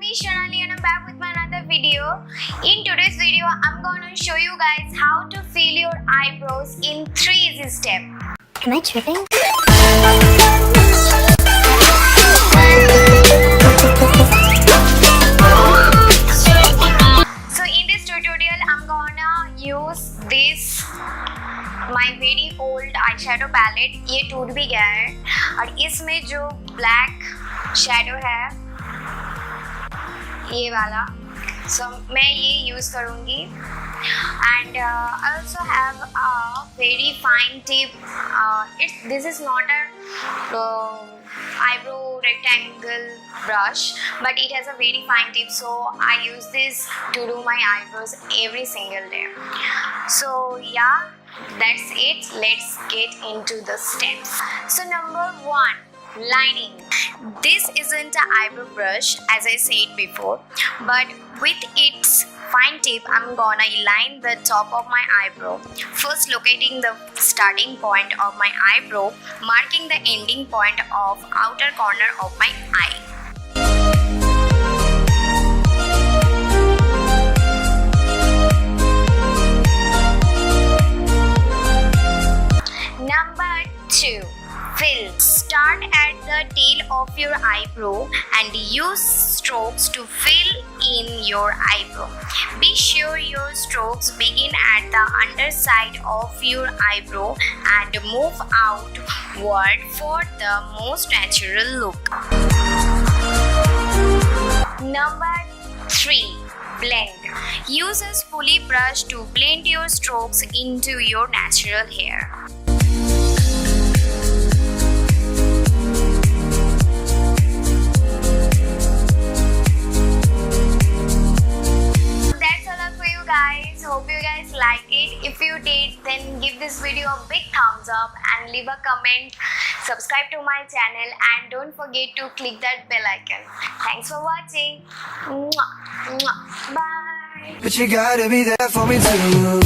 me Sonali and I'm back with my another video. In today's video, I'm gonna show you guys how to fill your eyebrows in 3 easy steps. Am I tripping? So in this tutorial, I'm gonna use this my very old eyeshadow palette. ये टूट भी गया है और इसमें जो black shadow है ये वाला, so मैं ये यूज़ करूँगी. And I also have a very fine tip. This is not a eyebrow rectangle brush, but it has a very fine tip, so I use this to do my eyebrows every single day. So yeah, that's it. Let's get into the steps. So number 1, lining. This isn't an eyebrow brush as I said before, but with its fine tip I'm gonna line the top of my eyebrow. First locating the starting point of my eyebrow, marking the ending point of outer corner of my eye. Number 2, fill. Start at the tail of your eyebrow and use strokes to fill in your eyebrow. Be sure your strokes begin at the underside of your eyebrow and move outward for the most natural look. Number 3, blend. Use a spoolie brush to blend your strokes into your natural hair. Guys, hope you guys like it. If you did, then give this video a big thumbs up and leave a comment. Subscribe to my channel and don't forget to click that bell icon. Thanks for watching. Mwah, mwah. Bye. But you gotta be there for me too.